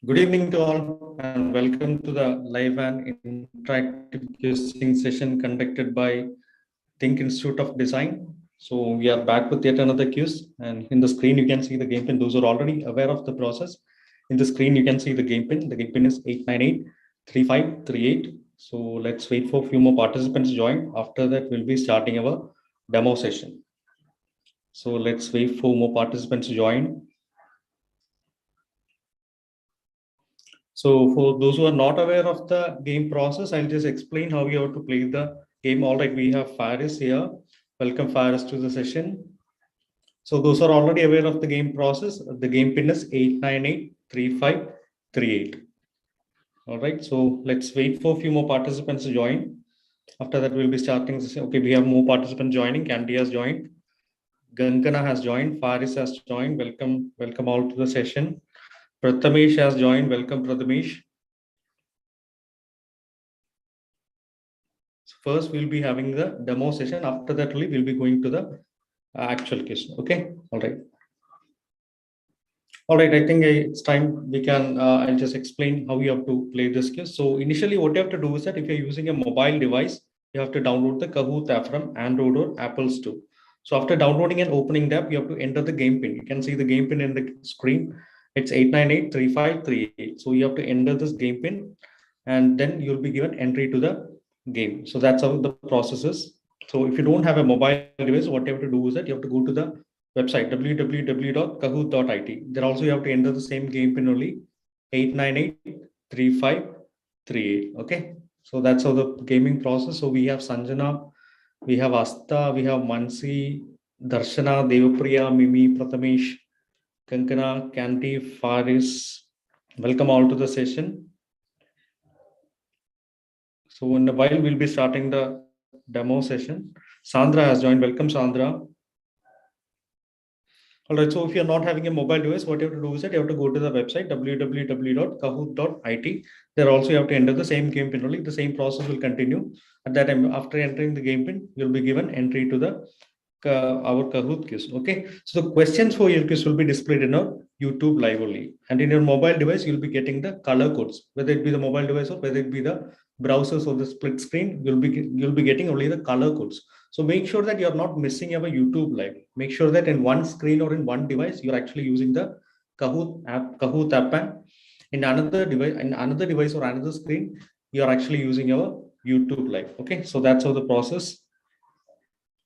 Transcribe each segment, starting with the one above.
Good evening to all, and welcome to the live and interactive quizzing session conducted by THiNC Institute of Design. So we are back with yet another quiz, and in the screen you can see the game pin. Those who are already aware of the process, in the screen you can see the game pin. The game pin is 8983538. So let's wait for a few more participants to join. After that, we'll be starting our demo session. So let's wait for more participants to join. So for those who are not aware of the game process, I'll just explain how you have to play the game. All right, we have Faris here. Welcome Faris to the session. So those who are already aware of the game process, the game pin is 8983538. All right, so let's wait for a few more participants to join. After that, we'll be starting. Okay, we have more participants joining. Candy has joined. Gankana has joined. Faris has joined. Welcome all to the session. Prathamesh has joined. Welcome, Prathamesh. First, we'll be having the demo session. After that, we'll be going to the actual case. Okay. All right. All right. I think it's time we can. I'll just explain how you have to play this quiz. So initially, what you have to do is that if you're using a mobile device, you have to download the Kahoot app from Android or Apple Store. So after downloading and opening the app, you have to enter the game pin. You can see the game pin in the screen. It's 8983538. So you have to enter this game pin, and then you'll be given entry to the game. So that's how the process is. So if you don't have a mobile device, what you have to do is that you have to go to the website www.kahoot.it. There also you have to enter the same game pin only, 8983538. Okay, so that's how the gaming process. So we have Sanjana, we have Asta, we have Mansi, Darshana, Devapriya, Mimi, Prathamesh, Kankana, Kanti, Faris. Welcome all to the session. So in a while, we'll be starting the demo session. Sandra has joined. Welcome, Sandra. All right. So if you're not having a mobile device, what you have to do is that you have to go to the website www.kahoot.it. There also you have to enter the same game pin only. The same process will continue. At that time, after entering the game pin, you'll be given entry to the our Kahoot quiz. Okay. So the questions for your quiz will be displayed in our YouTube live only. And in your mobile device, you'll be getting the color codes, whether it be the mobile device or whether it be the browsers or the split screen, you'll be getting only the color codes. So make sure that you're not missing our YouTube live. Make sure that in one screen or in one device, you're actually using the Kahoot app, and in another device or another screen, you're actually using our YouTube live. Okay, so that's how the process.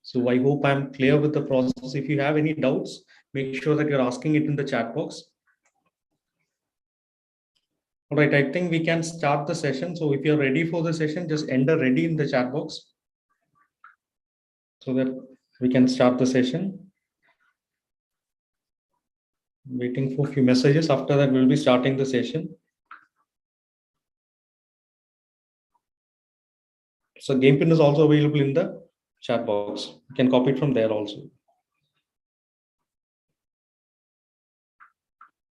So I hope I'm clear with the process. If you have any doubts, make sure that you're asking it in the chat box. All right, I think we can start the session. So if you're ready for the session, just enter ready in the chat box so that we can start the session. Waiting for a few messages. After that, we'll be starting the session. So game pin is also available in the chat box. You can copy it from there also.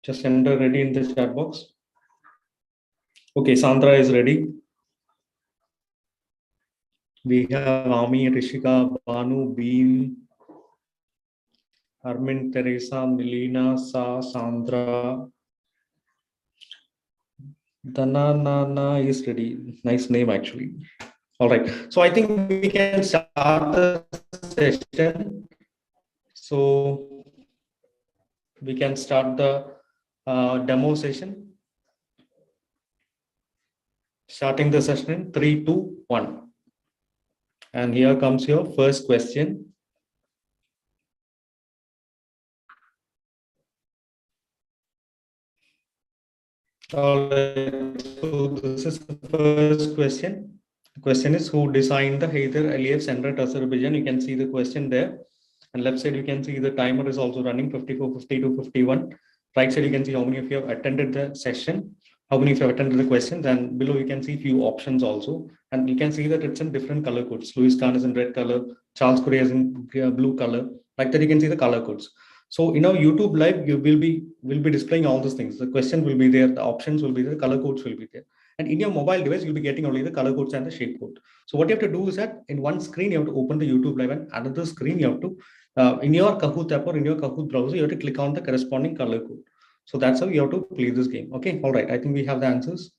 Just enter ready in the chat box. Okay, Sandra is ready. We have Ami, Rishika, Banu, Beam, Armin, Teresa, Melina, Sa, Sandra. Danana is ready. Nice name actually. All right. So I think we can start the session. So we can start the demo session. Starting the session in 3, 2, 1. And here comes your first question. All right. So this is the first question. The question is, who designed the Hyder Aliyev Center Azerbaijan? You can see the question there. And left side, you can see the timer is also running 54, 52, 51. Right side, you can see how many of you have attended the session, how many of you have attended the questions, and below you can see few options also. And you can see that it's in different color codes. Louis Kahn is in red color, Charles Correa is in blue color. Like that, you can see the color codes. So in our YouTube live, you will be displaying all these things. The question will be there, the options will be there, the color codes will be there. And in your mobile device, you'll be getting only the color codes and the shape code. So what you have to do is that in one screen, you have to open the YouTube live, and another screen, you have to in your Kahoot app or in your Kahoot browser, you have to click on the corresponding color code. So that's how you have to play this game. Okay, all right, I think we have the answers.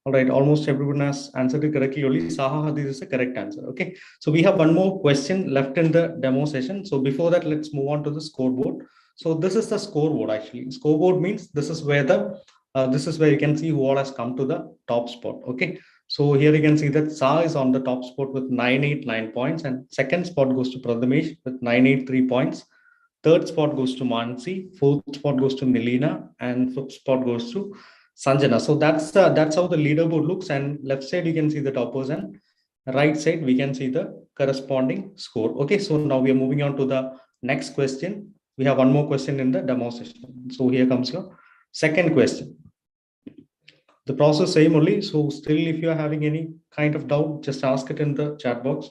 All right, almost everyone has answered it correctly. Only Saha Hadid is the correct answer. Okay, so we have one more question left in the demo session. So before that, let's move on to the scoreboard. So this is the scoreboard actually. Scoreboard means this is where you can see who all has come to the top spot. Okay, so here you can see that Sa is on the top spot with 989 points, and second spot goes to Prathamesh with 983 points. Third spot goes to Mansi, fourth spot goes to Milena, and fifth spot goes to Sanjana. So that's how the leaderboard looks. And left side you can see the toppers, and right side we can see the corresponding score. Okay, so now we are moving on to the next question. We have one more question in the demo session. So here comes your second question. The process same only. So still, if you are having any kind of doubt, just ask it in the chat box.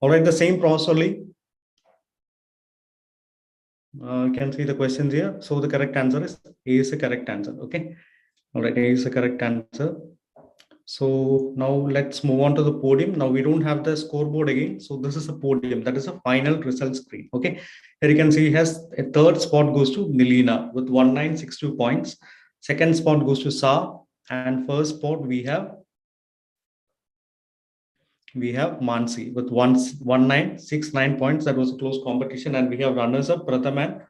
All right, the same process only. You can see the questions here. So the correct answer is A is the correct answer. Okay. All right, A is the correct answer. So now let's move on to the podium. Now we don't have the scoreboard again. So this is a podium. That is a final result screen. Okay. Here you can see he has a third spot goes to Nilina with 1962 points. Second spot goes to Sa, and first spot we have Mansi with 1969 points. That was a close competition, and we have runners up Pratham and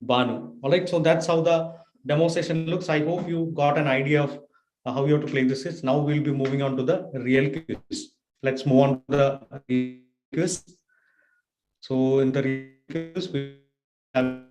Banu. All right, so that's how the demo session looks. I hope you got an idea of how you have to play this. Now we'll be moving on to the real quiz. Let's move on to the real quiz. So in the real quiz, we have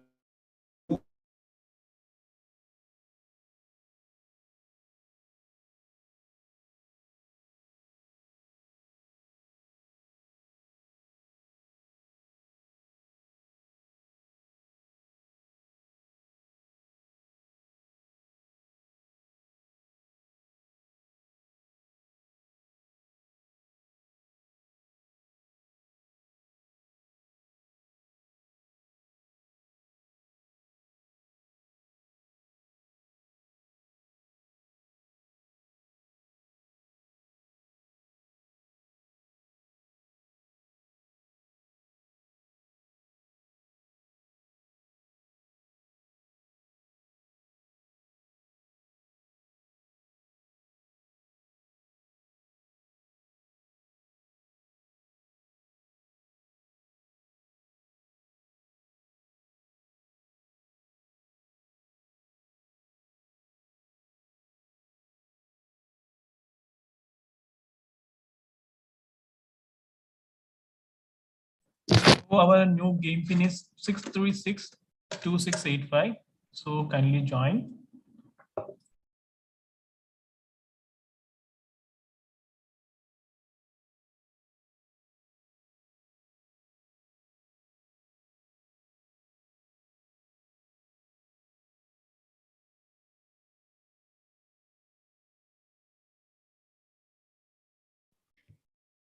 So our new game pin is 6362685. So kindly join.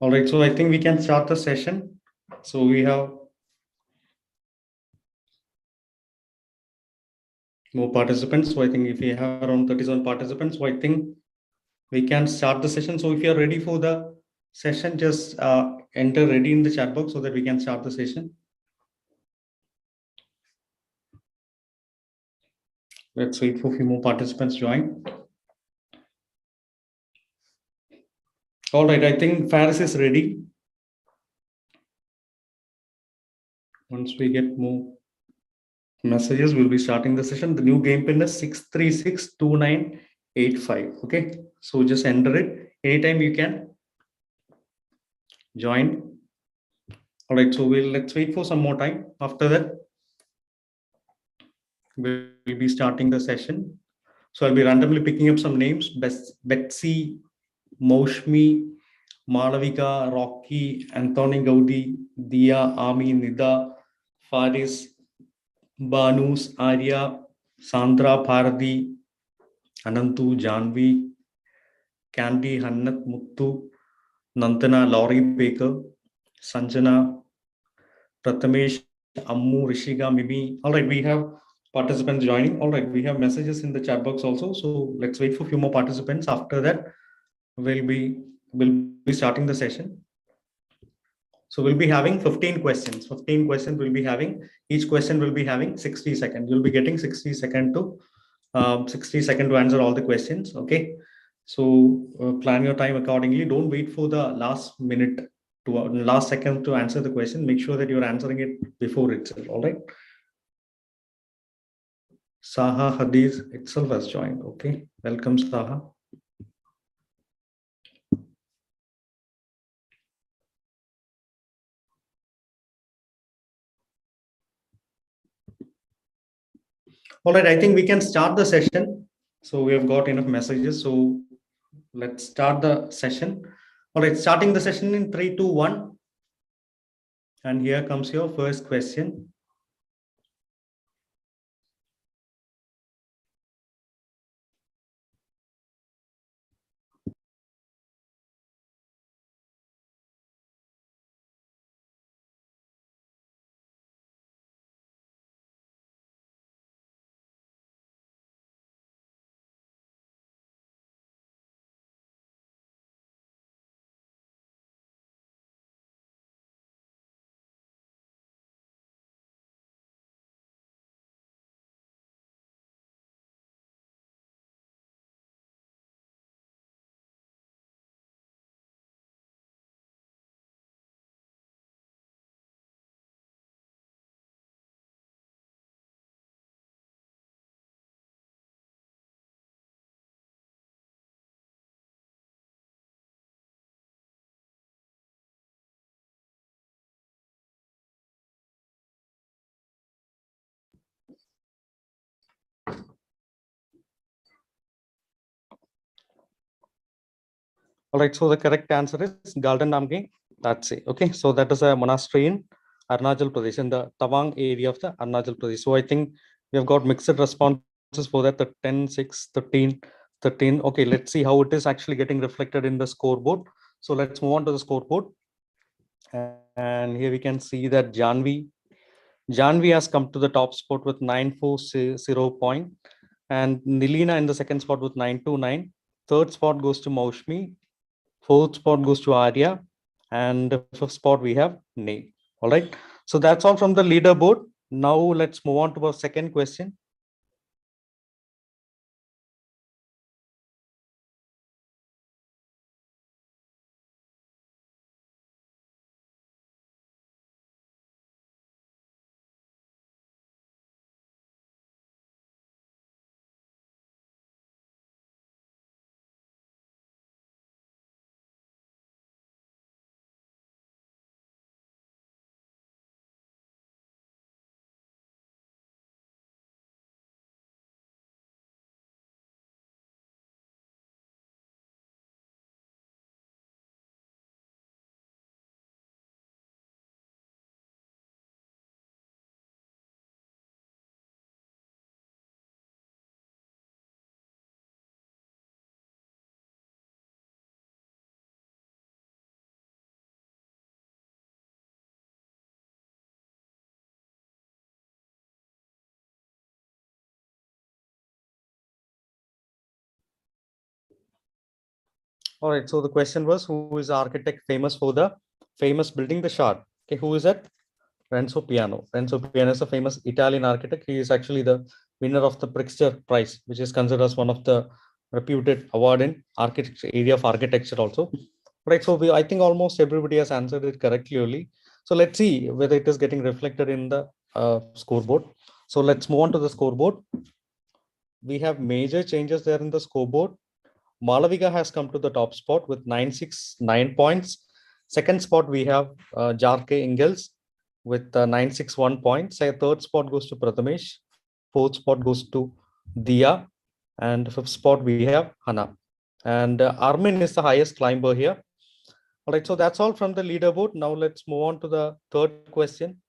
all right. So I think we can start the session. So we have more participants. So I think if we have around 37 participants, so I think we can start the session. So if you're ready for the session, just enter ready in the chat box so that we can start the session. Let's wait for a few more participants join. All right, I think Faris is ready. Once we get more messages, we'll be starting the session. The new game pin is 6362985. Okay, so just enter it. Anytime you can join. All right, so let's wait for some more time. After that, we'll be starting the session. So I'll be randomly picking up some names: Betsy, Maushmi, Malavika, Rocky, Anthony Gaudi, Dia, Ami, Nida, Faris, Banus, Arya, Sandra, Bharati, Anantu, Janvi, Candy, Hannat, Muttu, Nantana, Laurie Baker, Sanjana, Prathamesh, Ammu, Rishika, Mimi. All right, we have participants joining. All right, we have messages in the chat box also. So let's wait for a few more participants. After that, we'll be starting the session. So we'll be having 15 questions. 15 questions we'll be having. Each question will be having 60 seconds. You'll be getting 60 seconds to answer all the questions. Okay. So plan your time accordingly. Don't wait for the last minute to last second to answer the question. Make sure that you're answering it before itself. All right. Saha Hadiz itself has joined. Okay. Welcome, Saha. All right, I think we can start the session. So we have got enough messages. So let's start the session. All right, starting the session in 3, 2, 1. And here comes your first question. All right, so the correct answer is Golden Namge. That's it. Okay, so that is a monastery in Arunachal Pradesh, in the Tawang area of the Arunachal Pradesh. So I think we have got mixed responses for that, the 10, 6, 13, 13. Okay, let's see how it is actually getting reflected in the scoreboard. So let's move on to the scoreboard. And here we can see that Janvi has come to the top spot with 940 point, and Nilina in the second spot with 929. Third spot goes to Maushmi. Fourth spot goes to Arya, and the fifth spot we have Nay. All right. So that's all from the leaderboard. Now let's move on to our second question. All right. So the question was, who is the architect famous for the famous building the Shard? Okay, who is that? Renzo Piano. Renzo Piano is a famous Italian architect. He is actually the winner of the Pritzker Prize, which is considered as one of the reputed award in architecture area of architecture also. Right. So I think almost everybody has answered it correctly. So let's see whether it is getting reflected in the scoreboard. So let's move on to the scoreboard. We have major changes there in the scoreboard. Malavika has come to the top spot with 969 points. Second spot, we have Jarke Ingels with 961 points. Third spot goes to Prathamesh. Fourth spot goes to Dia. And fifth spot, we have Hana. And Armin is the highest climber here. All right, so that's all from the leaderboard. Now let's move on to the third question.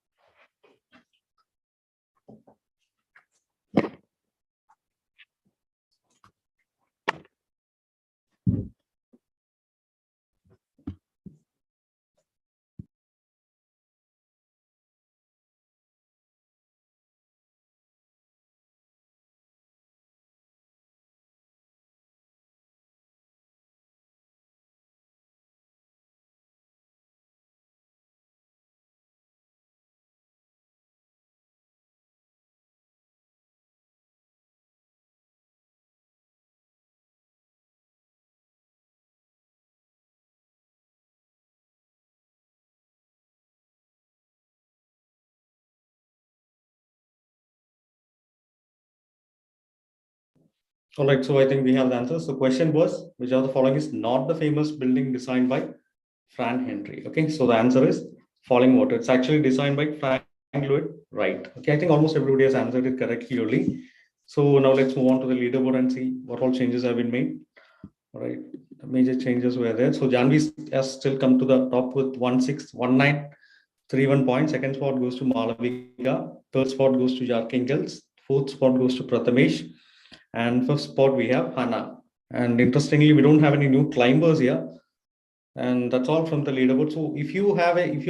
All right, so I think we have the answers. The question was, which of the following is not the famous building designed by Frank Henry? Okay, so the answer is Falling Water. It's actually designed by Frank Lloyd Wright. Okay, I think almost everybody has answered it correctly only. So now let's move on to the leaderboard and see what all changes have been made. All right, the major changes were there. So Janvi has still come to the top with 161931 points. Second spot goes to Malavika. Third spot goes to Jarkingels. Fourth spot goes to Prathamesh. And fifth spot, we have Hana. And interestingly, we don't have any new climbers here. And that's all from the leaderboard. So if you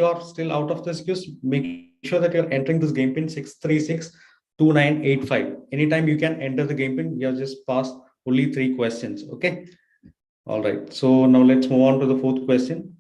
are still out of this queue, make sure that you're entering this game pin 6362985. Anytime you can enter the game pin, you have just passed only 3 questions. Okay. All right. So now let's move on to the fourth question.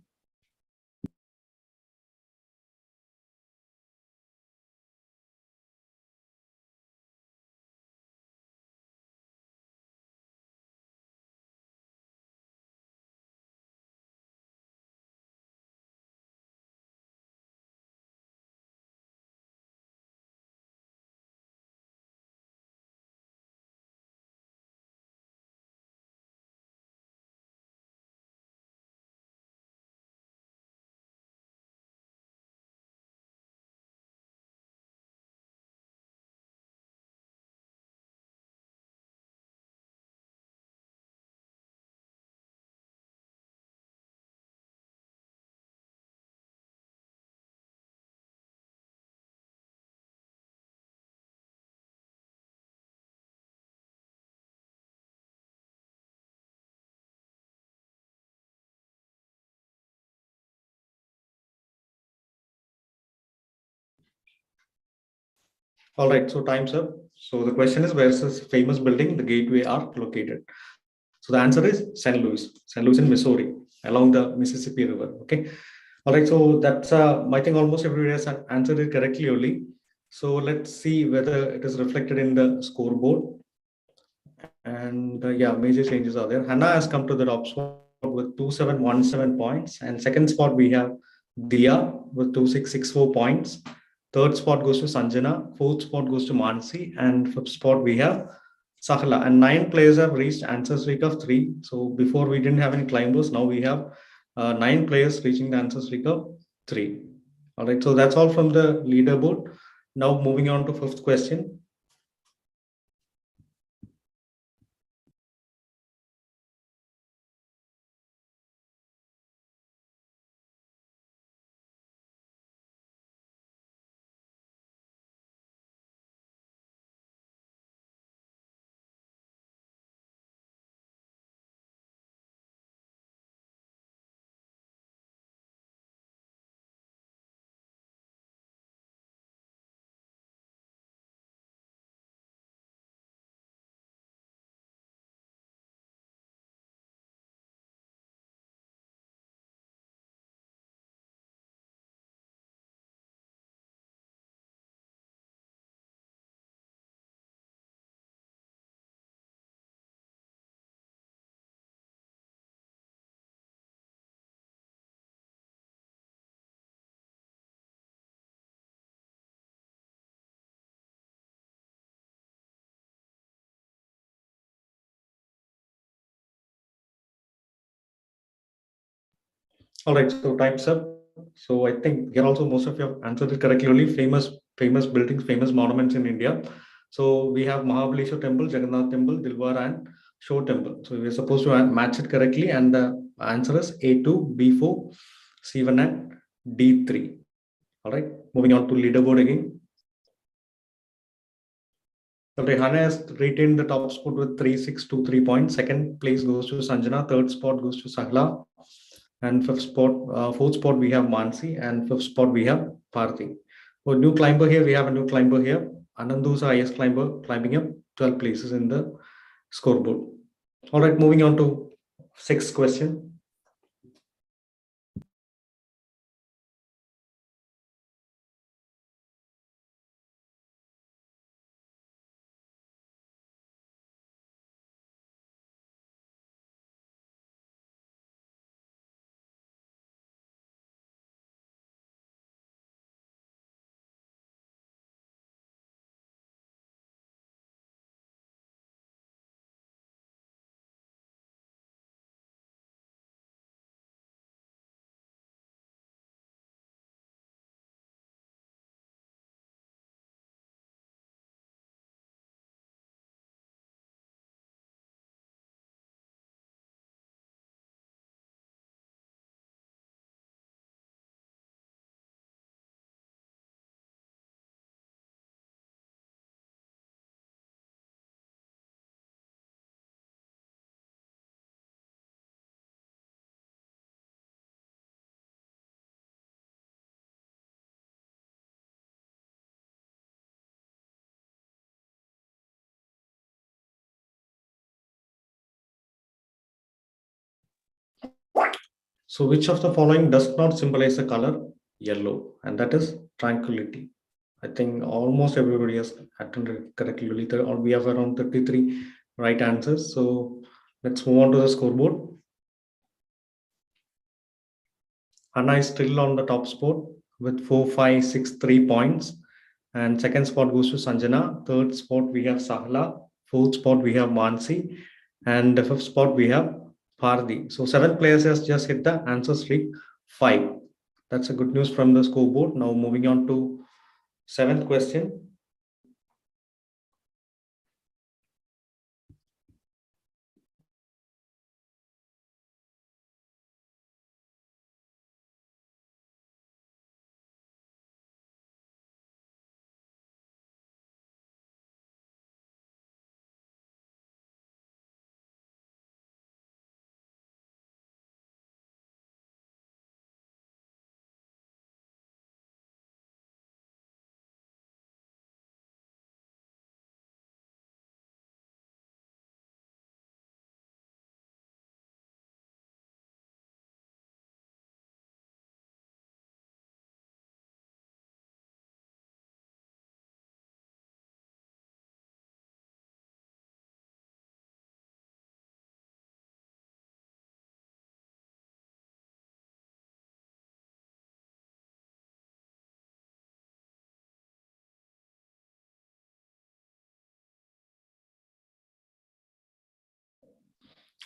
All right, so time's up. So the question is, where's this famous building, the Gateway Arc, located? So the answer is St. Louis in Missouri, along the Mississippi River. Okay. All right, so that's I think almost everybody has answered it correctly only. So let's see whether it is reflected in the scoreboard. And yeah, major changes are there. Hannah has come to the top spot with 2717 points. And second spot, we have Dia with 2664 points. Third spot goes to Sanjana. Fourth spot goes to Mansi. And fifth spot, we have Sahala. And 9 players have reached answer streak of 3. So before we didn't have any climbers. Now we have 9 players reaching the answer streak of 3. All right, so that's all from the leaderboard. Now moving on to fifth question. All right, so time's up. So I think here also most of you have answered it correctly. Only famous buildings, famous monuments in India. So we have Mahabaleshwar Temple, Jagannath Temple, Dilwara, and Shore Temple. So we're supposed to match it correctly, and the answer is A2, B4, C1, and D3. All right, moving on to leaderboard again. So Rehana has retained the top spot with 3,623 points. Second place goes to Sanjana. Third spot goes to Sahla. And fourth spot we have Mansi, and fifth spot we have Parthi. So new climber here, we have a new climber here. Anandu is the highest climber, climbing up 12 places in the scoreboard. All right, moving on to sixth question. So which of the following does not symbolize the color yellow? And that is tranquility. I think almost everybody has attended correctly. We have around 33 right answers. So let's move on to the scoreboard. Anna is still on the top spot with 4,563 points. And second spot goes to Sanjana. Third spot we have Sahla. Fourth spot we have Mansi. And the fifth spot we have Pardi. So 7 players has just hit the answer streak 5. That's a good news from the scoreboard. Now moving on to seventh question.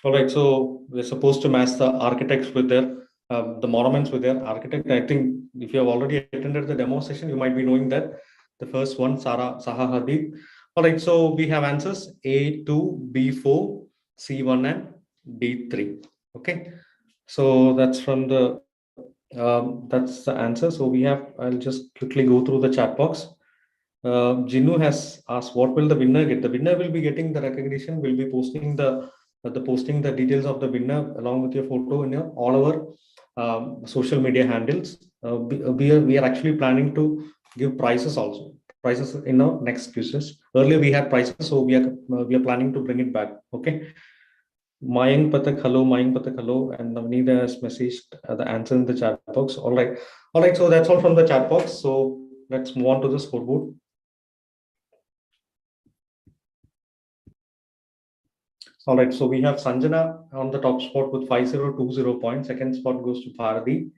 All right, so we're supposed to match the architects with their the monuments with their architect. I think if you have already attended the demo session, you might be knowing that the first one, Zaha Hadid. All right, so we have answers A2, B4, C1, and D3. Okay, so that's from the that's the answer. So we have. I'll just quickly go through the chat box. Jinu has asked, what will the winner get? The winner will be getting the recognition. We'll be posting the details of the winner along with your photo in all our social media handles. We are actually planning to give prizes also. Prizes in our next quizzes. Earlier we had prizes, so we are planning to bring it back. Okay. Mayank Patak, hello. Mayank Patak, hello. And Navneeta has messaged the answer in the chat box. All right. All right. So that's all from the chat box. So let's move on to the scoreboard. All right, so we have Sanjana on the top spot with 5,020 points. Second spot goes to Bharati.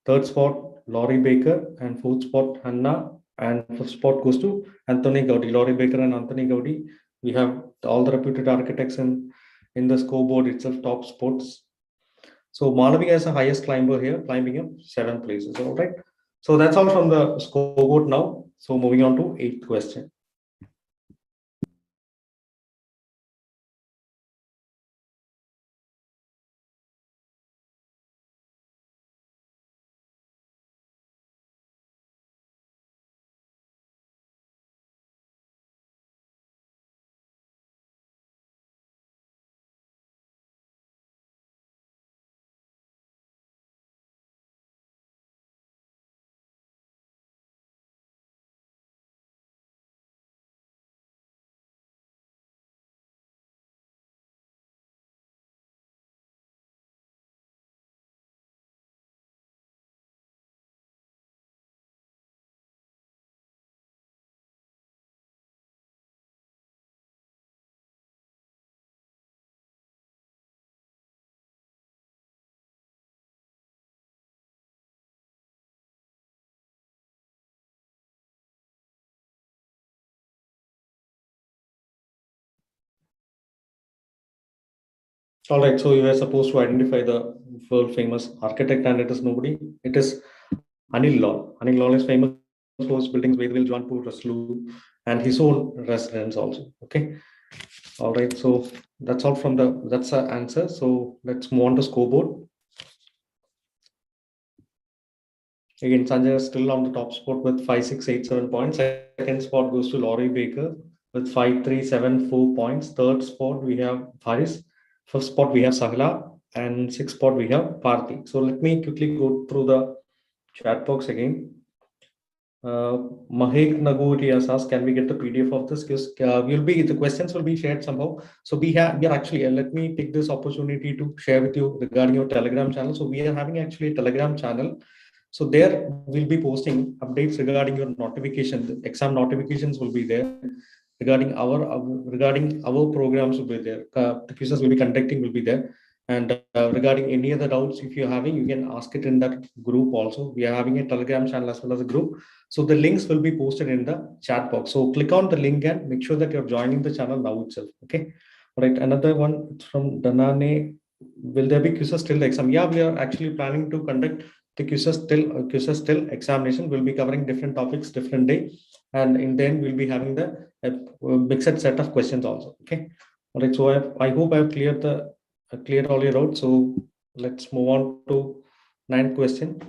Third spot, Laurie Baker. And fourth spot, Hanna. And fifth spot goes to Anthony Gaudi. Laurie Baker and Anthony Gaudi. We have all the reputed architects in the scoreboard itself, top spots. So Malavika is the highest climber here, climbing up 7 places. All right. So that's all from the scoreboard now. So moving on to 8th question. All right, so you were supposed to identify the world famous architect, and it is nobody. It is Anil Lal. Anil Lal is famous for his buildings, Vedvil Jaunpur, Raslu, and his own residence also. Okay. All right, so that's all from that's the answer. So let's move on to scoreboard. Again, Sanjay is still on the top spot with 5687 points. Second spot goes to Laurie Baker with 5374 points. Third spot we have Faris. Fifth spot we have Sahila, and sixth spot we have Parthi. So let me quickly go through the chat box again. Mahek Naguri has asked, can we get the PDF of this? Because the questions will be shared somehow. So we are actually, let me take this opportunity to share with you regarding your Telegram channel. So we are having actually a Telegram channel. So there we'll be posting updates regarding your notification. The exam notifications will be there regarding our programs will be there. The quizzes will be conducting will be there. And regarding any other doubts, if you're having, you can ask it in that group also. We are having a Telegram channel as well as a group. So the links will be posted in the chat box. So click on the link and make sure that you're joining the channel now itself. Okay. All right. Another one from Danane. Will there be quizzes till the exam? Yeah, we are actually planning to conduct the quizzes till examination. We'll be covering different topics, different day. And in then we'll be having the mixed set of questions also. Okay. All right. So I hope I've cleared all your out. So let's move on to 9th question.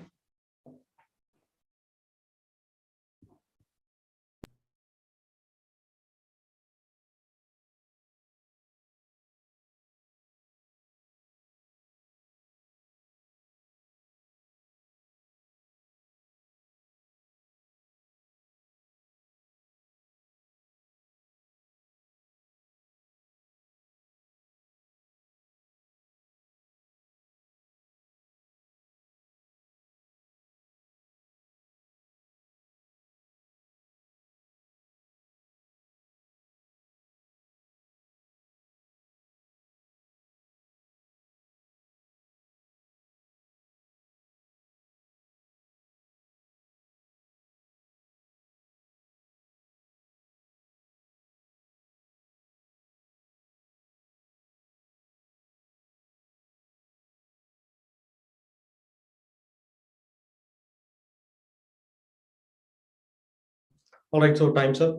All right, so time's up.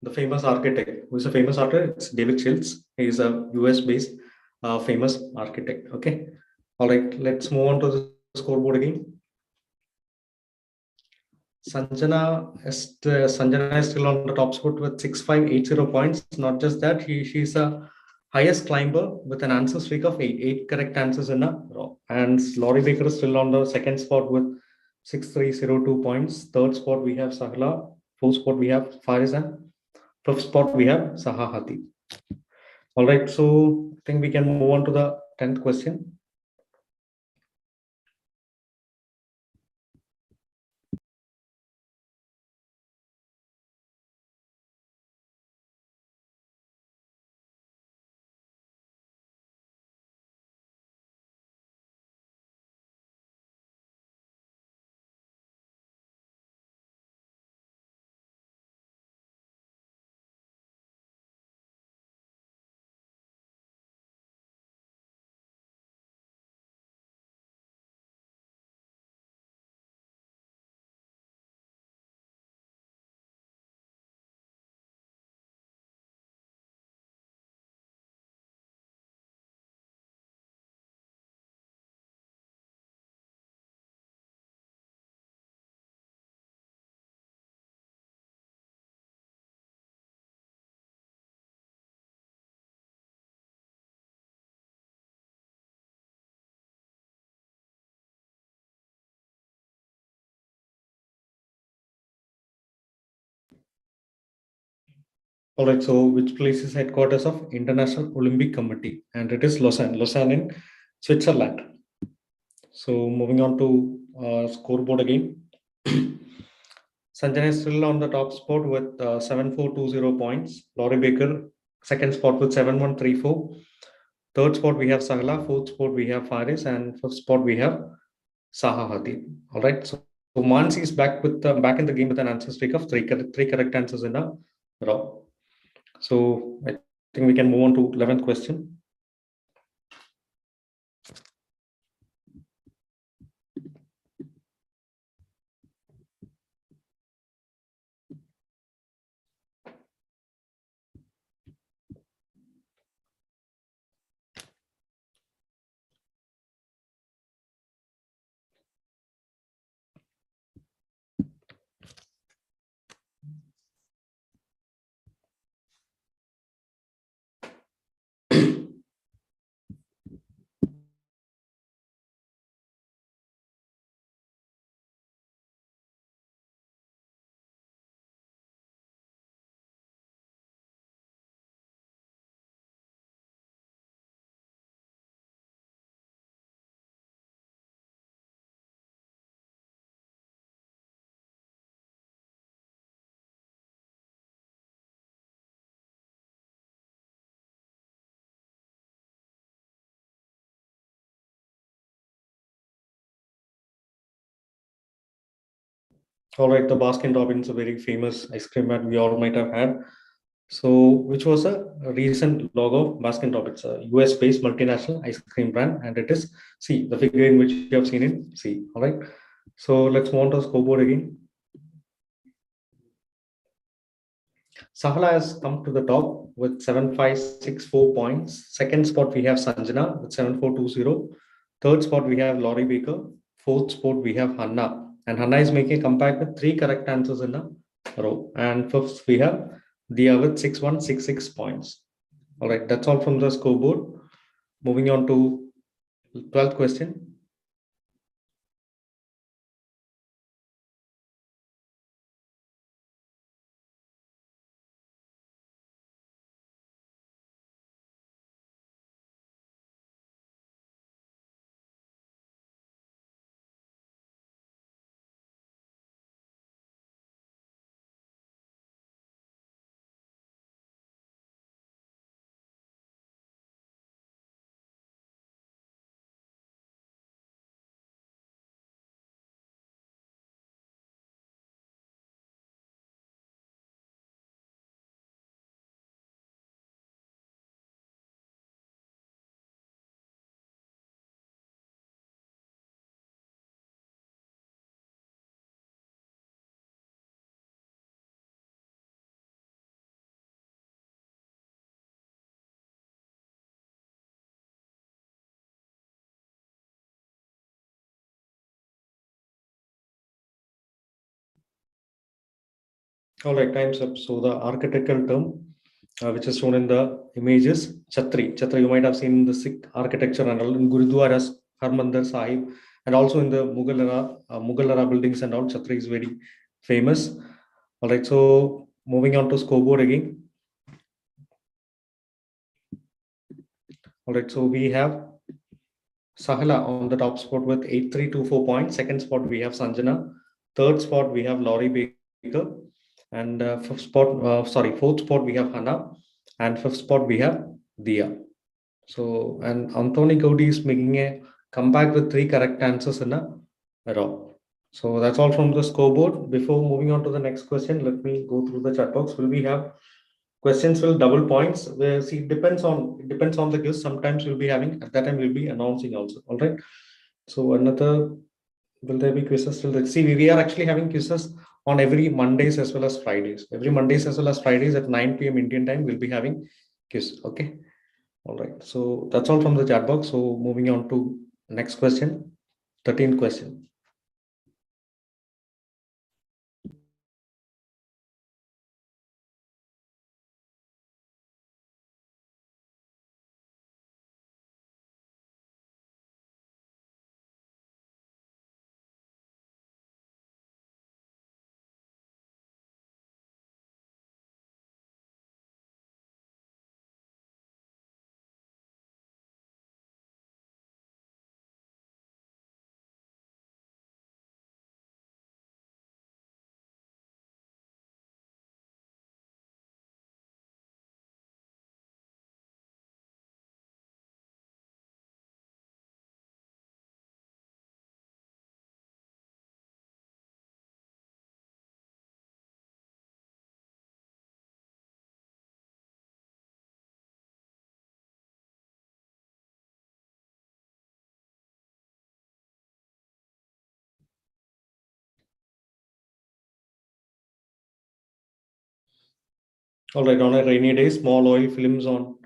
The famous architect, who is a famous architect? It's David Childs. He is a US-based famous architect. Okay. All right, let's move on to the scoreboard again. Sanjana is still on the top spot with 6580 points. Not just that, she's a highest climber with an answer streak of eight correct answers in a row. And Laurie Baker is still on the second spot with 6302 points. Third spot we have Sahla. Fourth spot we have Faris, and fifth spot we have Sahahati. All right, so I think we can move on to the 10th question. All right, so which place is headquarters of International Olympic Committee? And it is Lausanne in Switzerland. So moving on to scoreboard again. Sanjana is still on the top spot with 7420 points. Laurie Baker, second spot with 7134. Third spot we have Sahla. Fourth spot we have Faris, and fifth spot we have Saha Hadid. All right, so Mansi is back back in the game with an answer streak of three correct answers in a row. So I think we can move on to 11th question. All right, the Baskin Robbins, a very famous ice cream that we all might have had. So, which was a recent logo of Baskin Robbins, a US-based multinational ice cream brand, and it is C, the figure in which you have seen in C. All right. So let's move on to scoreboard again. Sahala has come to the top with 7564 points. Second spot we have Sanjana with 7420. Third spot we have Laurie Baker. Fourth spot we have Hanna, and Hanna is making a comeback with three correct answers in a row. And fifth we have Dia with 6166 points. All right, that's all from the scoreboard. Moving on to 12th question. All right, time's up. So the architectural term, which is shown in the image, is Chhatri. Chhatri, you might have seen in the Sikh architecture and all in Gurudwaras, Harmandir Sahib, and also in the Mughal era buildings and all. Chhatri is very famous. All right, so moving on to scoreboard again. All right, so we have Sahala on the top spot with 8324 points. Second spot we have Sanjana. Third spot we have Laurie Baker. And fourth spot we have Hannah. And fifth spot we have Dia. So, and Anthony Gaudi is making a comeback with three correct answers in a row. So that's all from the scoreboard. Before moving on to the next question, let me go through the chat box. Will we have questions will double points? Where see it depends on the quiz. Sometimes we'll be having at that time we'll be announcing also. All right. So another, will there be quizzes till the, see we are actually having quizzes on every Mondays as well as Fridays. Every Mondays as well as Fridays at 9 p.m. Indian time we'll be having quiz. Okay. All right. So that's all from the chat box. So moving on to next question, 13th question. All right, on a rainy day, small oil films on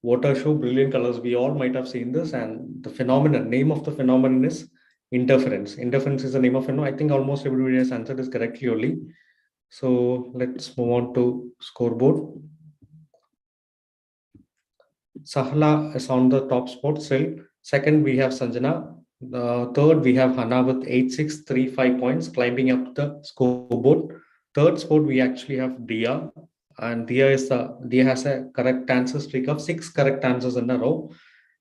water show brilliant colors. We all might have seen this, and the phenomenon, name of the phenomenon is interference. Interference is the name of phenomenon. I think almost everybody has answered this correctly only. So let's move on to scoreboard. Sahla is on the top spot still. Second, we have Sanjana. Third, we have Hana with 8635 points climbing up the scoreboard. Third spot, we actually have Dia, and Dia has a correct answer streak of 6 correct answers in a row,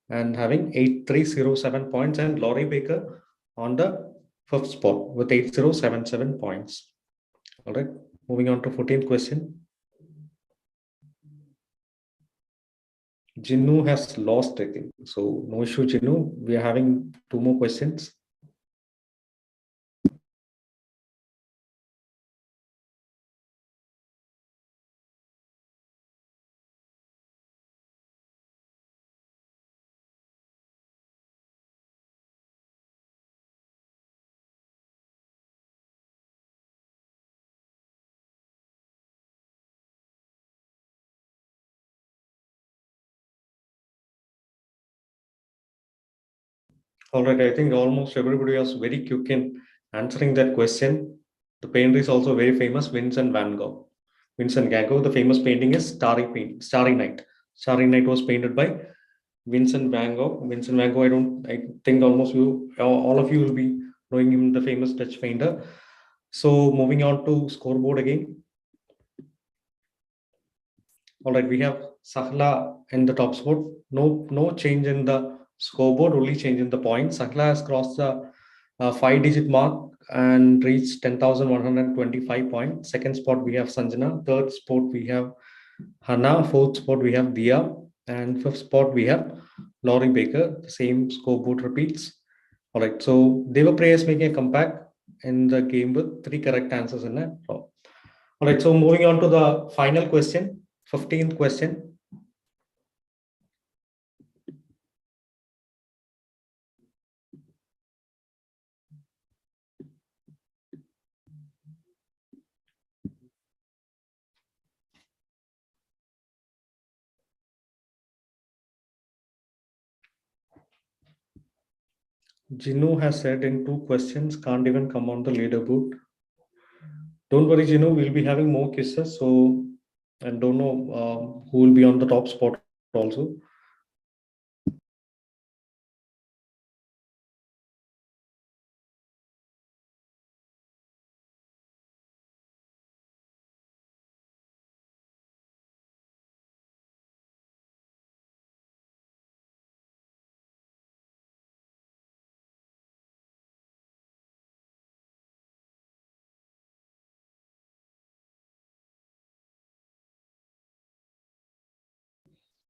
and having 8307 points, and Laurie Baker on the fifth spot with 8077 points. All right, moving on to 14th question. Jinnu has lost, I think. So no issue, Jinnu. We are having 2 more questions. All right, I think almost everybody was very quick in answering that question. The painter is also very famous, Vincent van Gogh. Vincent van Gogh, the famous painting is Starry Night. Starry Night was painted by Vincent van Gogh. Vincent van Gogh, I think almost all of you will be knowing him, the famous Dutch painter. So moving on to scoreboard again. All right, we have Sahla in the top spot. No change in the scoreboard, only change in the points. Sahla has crossed the 5-digit mark and reached 10,125 points. Second spot, we have Sanjana. Third spot, we have Hana. Fourth spot, we have Dia. And fifth spot, we have Laurie Baker. The same scoreboard repeats. All right, so Devapriya is making a comeback in the game with 3 correct answers in a row. All right, so moving on to the final question, 15th question. Jinu has said in 2 questions, can't even come on the leaderboard. Don't worry, Jinu, we'll be having more quizzes. So, I don't know who will be on the top spot also.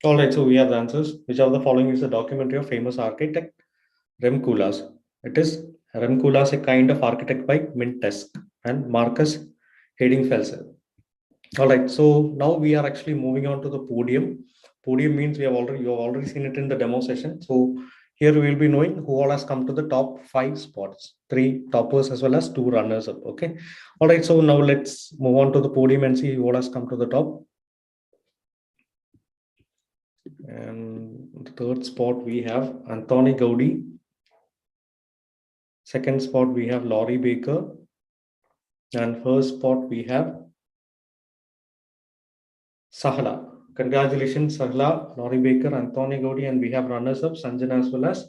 All right, so we have the answers. Which of the following is the documentary of famous architect Rem Koolhaas? It is Rem Koolhaas, a kind of architect by Mintesk and Marcus Hedingfelser. All right, so now we are actually moving on to the podium. Podium means you have already seen it in the demo session. So here we will be knowing who all has come to the top 5 spots, 3 toppers as well as 2 runners up. Okay. All right, so now let's move on to the podium and see who all has come to the top. And the third spot we have Anthony Gaudi. Second spot we have Laurie Baker. And first spot we have Sahla. Congratulations, Sahla, Laurie Baker, Anthony Gaudi, and we have runners up, Sanjana as well as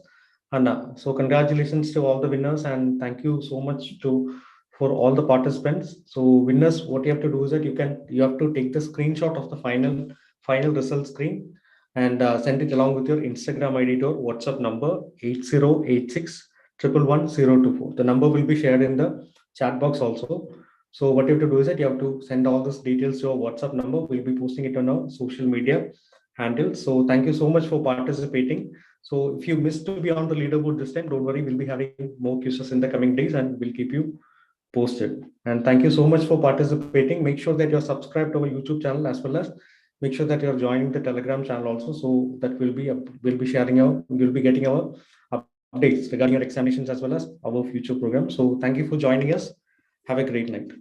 Hannah. So congratulations to all the winners, and thank you so much for all the participants. So winners, what you have to do is that you have to take the screenshot of the final result screen and send it along with your Instagram ID or WhatsApp number 8086 111 The number will be shared in the chat box also. So what you have to do is that you have to send all these details to our WhatsApp number. We'll be posting it on our social media handles. So thank you so much for participating. So if you missed to be on the leaderboard this time, don't worry, we'll be having more quizzes in the coming days and we'll keep you posted. And thank you so much for participating. Make sure that you're subscribed to our YouTube channel as well as make sure that you're joining the Telegram channel also, so that we'll be sharing you'll be getting our updates regarding your examinations as well as our future program. So thank you for joining us. Have a great night.